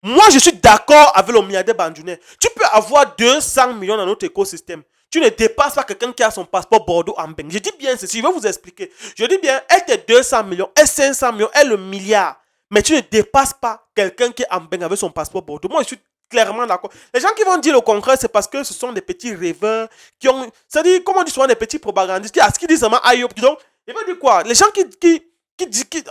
Moi, je suis d'accord avec le milliardaire Bandunais. Tu peux avoir 200 millions dans notre écosystème. Tu ne dépasses pas quelqu'un qui a son passeport Bordeaux en Beng. Je dis bien ceci, je vais vous expliquer. Je dis bien, elle tes 200 millions, elle 500 millions, elle le milliard. Mais tu ne dépasses pas quelqu'un qui est en Beng avec son passeport Bordeaux. Moi, je suis clairement d'accord. Les gens qui vont dire le contraire, c'est parce que ce sont des petits rêveurs qui ont. C'est-à-dire, comment on dit souvent des petits propagandistes qui disent seulement aïe, donc, ils vont dire quoi? Les gens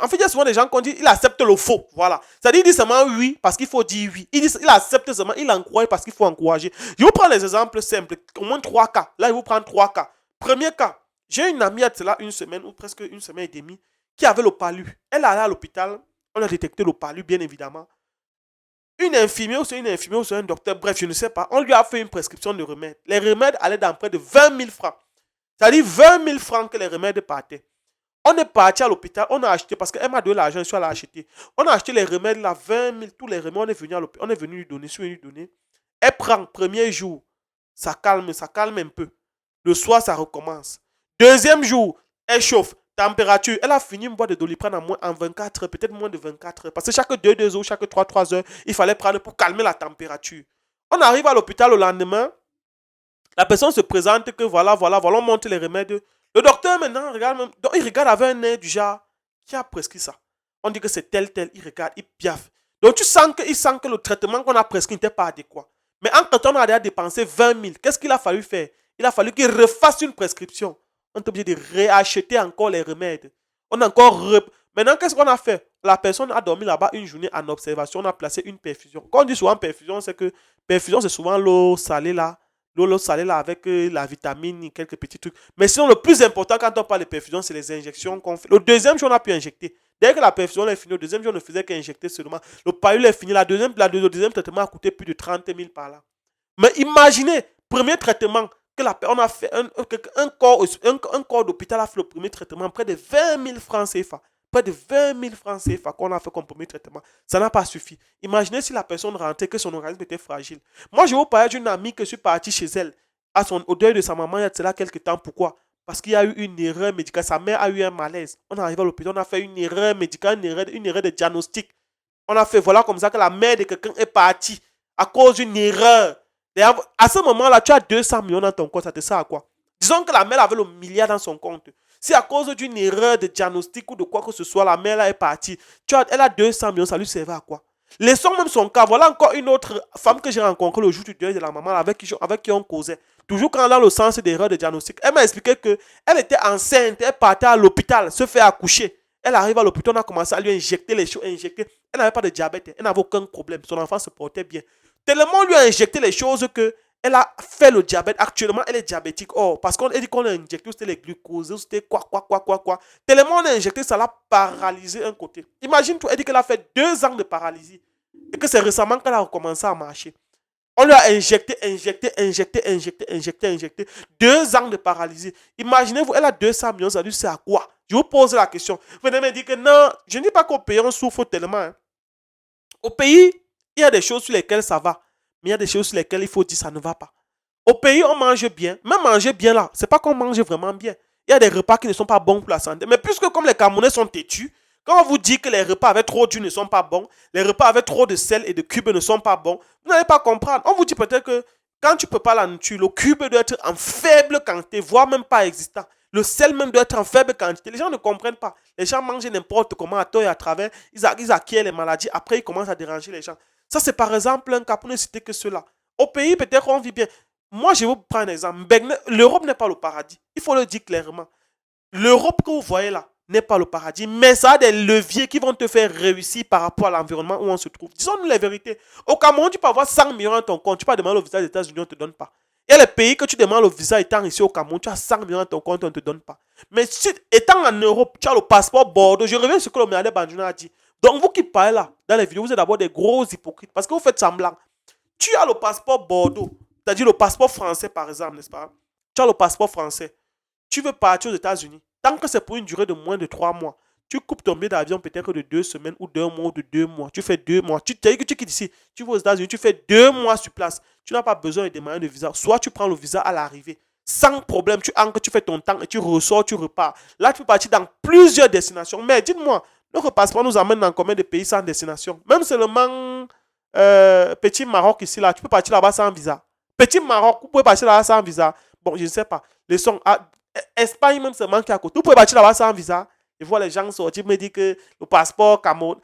en fait, il y a souvent des gens qui ont dit il accepte le faux. Voilà. C'est-à-dire, il dit seulement oui parce qu'il faut dire oui. Il accepte seulement, il encourage parce qu'il faut encourager. Je vous prends les exemples simples. Au moins 3 cas. Là, je vous prends 3 cas. Premier cas, j'ai une amie, il y a une semaine ou presque une semaine et demie, qui avait le palu. Elle est allée à l'hôpital. On a détecté le palu, bien évidemment. Une infirmière ou c'est une infirmière ou c'est un docteur, bref, je ne sais pas. On lui a fait une prescription de remèdes. Les remèdes allaient dans près de 20 000 francs. C'est-à-dire 20 000 francs que les remèdes partaient. On est parti à l'hôpital, on a acheté, parce qu'elle m'a donné l'argent, je suis allé acheter. On a acheté les remèdes là, 20 000, tous les remèdes, on est venu à l'hôpital, on est venu lui donner, je suis venu lui donner. Elle prend, premier jour, ça calme un peu. Le soir, ça recommence. Deuxième jour, elle chauffe, température. Elle a fini une boîte de Doliprane en 24 heures, peut-être moins de 24 heures. Parce que chaque 2 heures, chaque 3 heures, il fallait prendre pour calmer la température. On arrive à l'hôpital le lendemain, la personne se présente que voilà, on monte les remèdes. Le docteur maintenant regarde, donc il regarde avec un air du genre, qui a prescrit ça? On dit que c'est tel, il regarde, il piaffe. Donc tu sens que le traitement qu'on a prescrit n'était pas adéquat. Mais entre-temps, on a déjà dépensé 20 000. Qu'est-ce qu'il a fallu faire? Il a fallu qu'il refasse une prescription. On est obligé de réacheter encore les remèdes. On a encore... Maintenant, qu'est-ce qu'on a fait? La personne a dormi là-bas une journée en observation. On a placé une perfusion. Quand on dit souvent perfusion, c'est que perfusion, c'est souvent l'eau salée là. L'eau salée là avec la vitamine, quelques petits trucs. Mais sinon, le plus important quand on parle de perfusion, c'est les injections qu'on fait. Le deuxième jour, on a pu injecter. Dès que la perfusion est finie, le deuxième jour, on ne faisait qu'injecter seulement. Le palu est fini. Le deuxième traitement a coûté plus de 30 000 par là. Mais imaginez, premier traitement, on a fait un corps d'hôpital a fait le premier traitement, près de 20 000 francs CFA. Près de 20 000 francs CFA qu'on a fait comme premier traitement. Ça n'a pas suffi. Imaginez si la personne rentrait, que son organisme était fragile. Moi, je vous parle d'une amie que je suis parti chez elle, au deuil de sa maman, il y a cela quelques temps. Pourquoi? Parce qu'il y a eu une erreur médicale. Sa mère a eu un malaise. On est arrivé à l'hôpital, on a fait une erreur médicale, une erreur de diagnostic. On a fait, voilà comme ça que la mère de quelqu'un est partie à cause d'une erreur. À ce moment-là, tu as 200 millions dans ton compte, ça te sert à quoi? Disons que la mère avait le milliard dans son compte. Si à cause d'une erreur de diagnostic ou de quoi que ce soit, la mère là est partie, elle a 200 millions, ça lui servait à quoi? Laissons même son cas. Voilà encore une autre femme que j'ai rencontrée le jour du deuil de la maman avec qui on causait. Toujours quand dans le sens d'erreur de diagnostic. Elle m'a expliqué qu'elle était enceinte, elle partait à l'hôpital, se fait accoucher. Elle arrive à l'hôpital, on a commencé à lui injecter les choses, Elle n'avait pas de diabète, elle n'avait aucun problème. Son enfant se portait bien. Tellement on lui a injecté les choses que elle a fait le diabète. Actuellement, elle est diabétique. Oh, parce qu'on a dit qu'on a injecté, c'était les glucoses, c'était quoi. Tellement on a injecté, ça l'a paralysé un côté. Imagine-toi, elle dit qu'elle a fait 2 ans de paralysie et que c'est récemment qu'elle a recommencé à marcher. On lui a injecté. 2 ans de paralysie. Imaginez-vous, elle a 200 millions, ça lui sert à quoi? Je vous pose la question. Vous venez me dire que non, je ne dis pas qu'au pays, on souffre tellement. Hein. Au pays, il y a des choses sur lesquelles ça va. Mais il y a des choses sur lesquelles il faut dire que ça ne va pas. Au pays, on mange bien. Même manger bien là, c'est pas qu'on mange vraiment bien. Il y a des repas qui ne sont pas bons pour la santé. Mais puisque comme les Camerounais sont têtus, quand on vous dit que les repas avec trop d'huile ne sont pas bons, les repas avec trop de sel et de cubes ne sont pas bons, vous n'allez pas comprendre. On vous dit peut-être que quand tu ne peux pas la nourriture, le cube doit être en faible quantité, voire même pas existant. Le sel même doit être en faible quantité. Les gens ne comprennent pas. Les gens mangent n'importe comment à tort et à travers. Ils acquièrent les maladies. Après, ils commencent à déranger les gens. Ça, c'est par exemple un cas pour ne citer que cela. Au pays, peut-être on vit bien. Moi, je vais vous prendre un exemple. L'Europe n'est pas le paradis. Il faut le dire clairement. L'Europe que vous voyez là n'est pas le paradis, mais ça a des leviers qui vont te faire réussir par rapport à l'environnement où on se trouve. Disons-nous les vérités. Au Cameroun, tu peux avoir 100 millions dans ton compte. Tu peux demander le visa des États-Unis, on ne te donne pas. Il y a les pays que tu demandes le visa étant ici au Cameroun, tu as 100 millions dans ton compte, on ne te donne pas. Mais si, étant en Europe, tu as le passeport Bordeaux. Je reviens sur ce que le milliardaire Banduna a dit. Donc, vous qui parlez là, dans les vidéos, vous êtes d'abord des gros hypocrites parce que vous faites semblant. Tu as le passeport Bordeaux, c'est-à-dire le passeport français par exemple, n'est-ce pas? Tu as le passeport français. Tu veux partir aux États-Unis. Tant que c'est pour une durée de moins de 3 mois, tu coupes ton billet d'avion peut-être de 2 semaines ou d'1 mois ou de 2 mois. Tu fais 2 mois. Tu dis que tu quittes ici. Tu vas aux États-Unis, tu fais 2 mois sur place. Tu n'as pas besoin de demander de visa. Soit tu prends le visa à l'arrivée. Sans problème, tu ancres, tu fais ton temps et tu ressors, tu repars. Là, tu peux partir dans plusieurs destinations. Mais dites-moi, notre passeport nous amène dans combien de pays sans destination? Même seulement Petit Maroc ici, là, tu peux partir là-bas sans visa. Petit Maroc, vous pouvez partir là-bas sans visa. Bon, je ne sais pas. Espagne même, c'est manqué à côté. Vous pouvez partir là-bas sans visa. Je vois les gens sortir, me dire que le passeport Cameroun,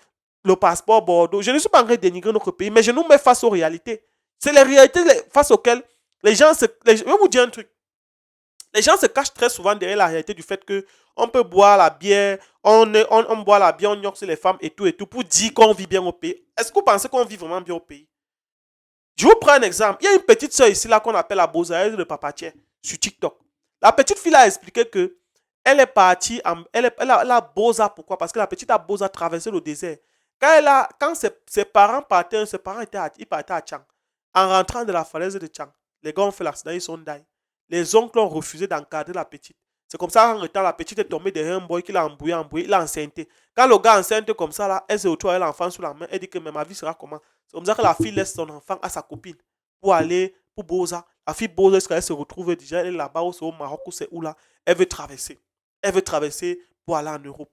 le passeport Bordeaux. Je ne suis pas en train de dénigrer notre pays, mais je nous mets face aux réalités. C'est les réalités face auxquelles les gens se. Je vais vous dire un truc. Les gens se cachent très souvent derrière la réalité du fait que on peut boire la bière, on boit la bière, on ignore les femmes et tout, pour dire qu'on vit bien au pays. Est-ce que vous pensez qu'on vit vraiment bien au pays? Je vous prends un exemple. Il y a une petite soeur ici là qu'on appelle la Bozaïeuse de Papa Tchè sur TikTok. La petite fille a expliqué que elle est partie, elle a Boza. Pourquoi? Parce que la petite a Boza traversé le désert. Quand ses parents partaient, ils partaient à Tchang. En rentrant de la falaise de Tchang, les gars ont fait l'accident, ils sont die. Les oncles ont refusé d'encadrer la petite. C'est comme ça, en retard, la petite est tombée derrière un boy qui l'a embrouillé, il a enceinté. Quand le gars enceinte comme ça, là, elle se retrouve avec l'enfant sous la main. Elle dit que mais ma vie sera comment? C'est comme ça que la fille laisse son enfant à sa copine pour aller pour Boza. La fille Boza, elle se retrouve déjà, elle est là-bas, ou c'est au Maroc, ou c'est où là. Elle veut traverser. Elle veut traverser pour aller en Europe.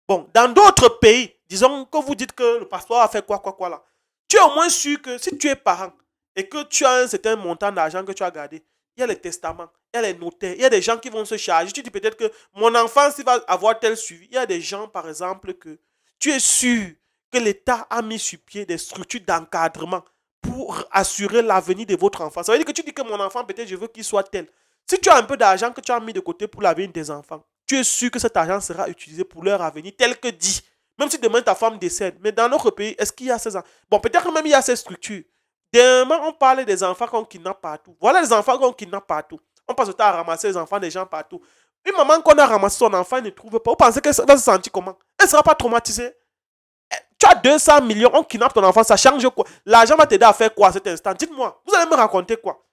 Bon, dans d'autres pays, disons que vous dites que le passeport a fait quoi là. Tu es au moins sûr que si tu es parent et que tu as un certain montant d'argent que tu as gardé, il y a les testaments, il y a les notaires, il y a des gens qui vont se charger. Tu dis peut-être que mon enfant, s'il va avoir tel suivi, il y a des gens, par exemple, que tu es sûr que l'État a mis sur pied des structures d'encadrement pour assurer l'avenir de votre enfant. Ça veut dire que tu dis que mon enfant, peut-être, je veux qu'il soit tel. Si tu as un peu d'argent que tu as mis de côté pour l'avenir des enfants, tu es sûr que cet argent sera utilisé pour leur avenir tel que dit. Même si demain ta femme décède. Mais dans notre pays, est-ce qu'il y a ces enfants? Bon, peut-être même il y a ces structures. Demain, on parle des enfants qu'on kidnappe partout. Voilà les enfants qu'on kidnappe partout. On passe le temps à ramasser les enfants des gens partout. Une maman qu'on a ramassé son enfant, elle ne trouve pas. Vous pensez qu'elle va se sentir comment? Elle ne sera pas traumatisée. Tu as 200 millions, on kidnappe ton enfant, ça change quoi? L'argent va t'aider à faire quoi à cet instant? Dites-moi, vous allez me raconter quoi?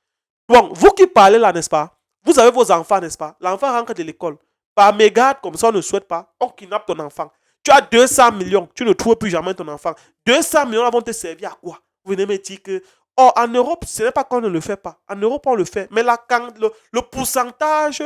Bon, vous qui parlez là, n'est-ce pas? Vous avez vos enfants, n'est-ce pas? L'enfant rentre de l'école. Par mégarde, comme ça, on ne souhaite pas. On kidnappe ton enfant. Tu as 200 millions. Tu ne trouves plus jamais ton enfant. 200 millions vont te servir à quoi? Vous venez me dire que. Oh, en Europe, ce n'est pas qu'on ne le fait pas. En Europe, on le fait. Mais là, quand le pourcentage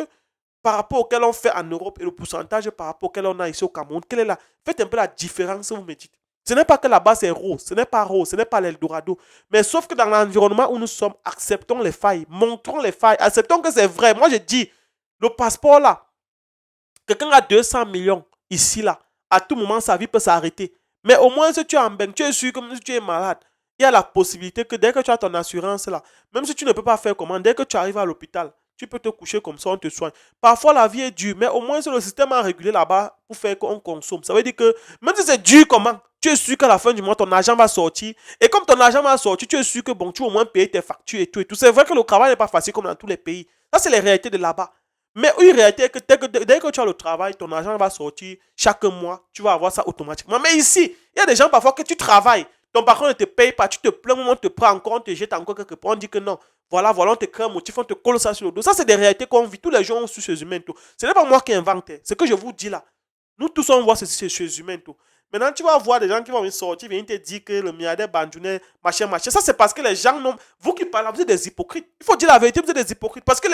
par rapport auquel on fait en Europe et le pourcentage par rapport auquel on a ici au Cameroun, quelle est la. Faites un peu la différence, vous me dites. Ce n'est pas que là-bas c'est rose, ce n'est pas rose, ce n'est pas l'Eldorado. Mais sauf que dans l'environnement où nous sommes, acceptons les failles, montrons les failles, acceptons que c'est vrai. Moi, je dis, le passeport là, quelqu'un a 200 millions ici là, à tout moment, sa vie peut s'arrêter. Mais au moins, si tu es en bain, tu es sûr que même si tu es malade, il y a la possibilité que dès que tu as ton assurance là, même si tu ne peux pas faire comment, dès que tu arrives à l'hôpital, tu peux te coucher comme ça, on te soigne. Parfois, la vie est dure, mais au moins, c'est le système à réguler là-bas pour faire qu'on consomme. Ça veut dire que même si c'est dur comment, tu es sûr qu'à la fin du mois, ton argent va sortir. Et comme ton argent va sortir, tu es sûr que bon, tu vas au moins payer tes factures et tout. Et tout. C'est vrai que le travail n'est pas facile comme dans tous les pays. Ça, c'est les réalités de là-bas. Mais une réalité est que dès que tu as le travail, ton argent va sortir chaque mois. Tu vas avoir ça automatiquement. Mais ici, il y a des gens parfois que tu travailles. Ton patron ne te paye pas. Tu te plains, on te prend encore, on te jette encore quelque part. On dit que non. Voilà, on te crée un motif, on te colle ça sur le dos. Ça, c'est des réalités qu'on vit. Tous les jours, on suit ces humains. Tout. Ce n'est pas moi qui invente. Ce que je vous dis là. Nous tous, on voit ces humains. Tout. Maintenant, tu vas voir des gens qui vont sortir, viennent te dire que le milliardaire Bandjounais, machin. Ça, c'est parce que les gens n'ont. Vous qui parlez, vous êtes des hypocrites. Il faut dire la vérité, vous êtes des hypocrites. Parce que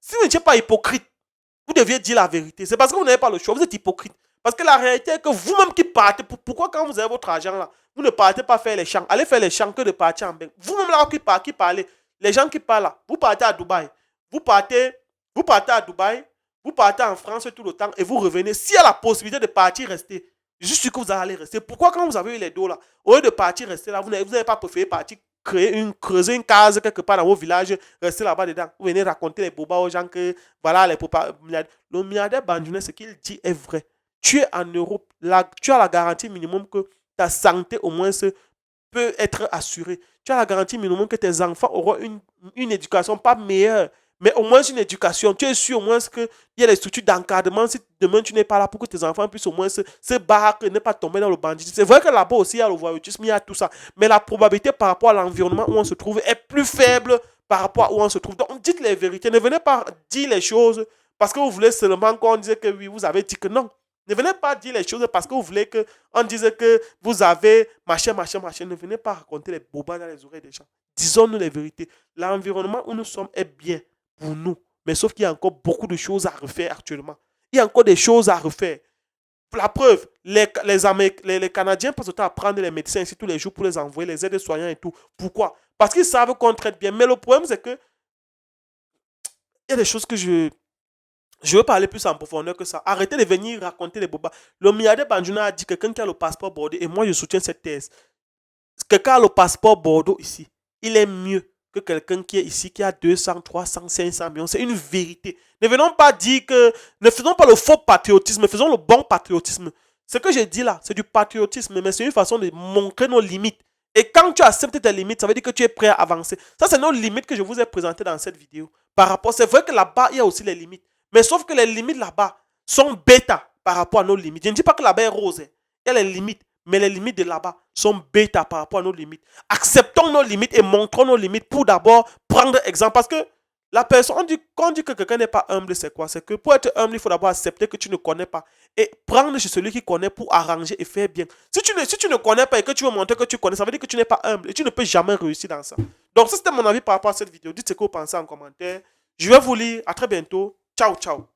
si vous n'étiez pas hypocrite, vous deviez dire la vérité. C'est parce que vous n'avez pas le choix. Vous êtes hypocrite. Parce que la réalité est que vous-même qui partez, pourquoi quand vous avez votre argent là, vous ne partez pas faire les champs? Allez faire les champs que de partir en bain. Vous-même là qui parlez, les gens qui parlent là, vous partez à Dubaï. Vous partez à Dubaï, vous partez en France tout le temps et vous revenez. S'il y a la possibilité de partir, rester. Je suis sûr que vous allez rester. Pourquoi quand vous avez eu les dos là, au lieu de partir, rester là, vous n'avez pas préféré partir creuser une case quelque part dans vos villages, rester là-bas dedans. Vous venez raconter les bobas aux gens que, voilà, le milliardaire Bandjounais, ce qu'il dit est vrai. Tu es en Europe, tu as la garantie minimum que ta santé au moins peut être assurée. Tu as la garantie minimum que tes enfants auront une éducation pas meilleure, mais au moins une éducation. Tu es sûr au moins qu'il y a des structures d'encadrement si demain tu n'es pas là pour que tes enfants puissent au moins se battre, ne pas tomber dans le banditisme. C'est vrai que là-bas aussi il y a le voyoutisme, il y a tout ça. Mais la probabilité par rapport à l'environnement où on se trouve est plus faible par rapport à où on se trouve. Donc dites les vérités. Ne venez pas dire les choses parce que vous voulez seulement qu'on dise que oui, vous avez dit que non. Ne venez pas dire les choses parce que vous voulez qu'on dise que vous avez machin. Ne venez pas raconter les bobas dans les oreilles des gens. Disons-nous les vérités. L'environnement où nous sommes est bien pour nous. Mais sauf qu'il y a encore beaucoup de choses à refaire actuellement. Il y a encore des choses à refaire. La preuve, les Canadiens passent le temps à prendre les médecins ici tous les jours pour les envoyer, les aides-soignants et tout. Pourquoi? Parce qu'ils savent qu'on traite bien. Mais le problème, c'est que il y a des choses que je veux parler plus en profondeur que ça. Arrêtez de venir raconter les bobas. Le milliardaire Banjuna a dit quelqu'un qui a le passeport Bordeaux, et moi je soutiens cette thèse. Quelqu'un a le passeport Bordeaux ici, il est mieux que quelqu'un qui est ici, qui a 200, 300, 500 millions. C'est une vérité. Ne venons pas dire que... Ne faisons pas le faux patriotisme, faisons le bon patriotisme. Ce que j'ai dit là, c'est du patriotisme, mais c'est une façon de montrer nos limites. Et quand tu acceptes tes limites, ça veut dire que tu es prêt à avancer. Ça, c'est nos limites que je vous ai présentées dans cette vidéo. Par rapport, c'est vrai que là-bas, il y a aussi les limites. Mais sauf que les limites là-bas sont bêta par rapport à nos limites. Je ne dis pas que là-bas est rose. Il y a les limites. Mais les limites de là-bas sont bêta par rapport à nos limites. Acceptons nos limites et montrons nos limites pour d'abord prendre exemple. Parce que la personne, quand on dit que quelqu'un n'est pas humble, c'est quoi? C'est que pour être humble, il faut d'abord accepter que tu ne connais pas. Et prendre chez celui qui connaît pour arranger et faire bien. Si tu ne connais pas et que tu veux montrer que tu connais, ça veut dire que tu n'es pas humble. Et tu ne peux jamais réussir dans ça. Donc ça, c'était mon avis par rapport à cette vidéo. Dites ce que vous pensez en commentaire. Je vais vous lire. À très bientôt. Ciao, ciao.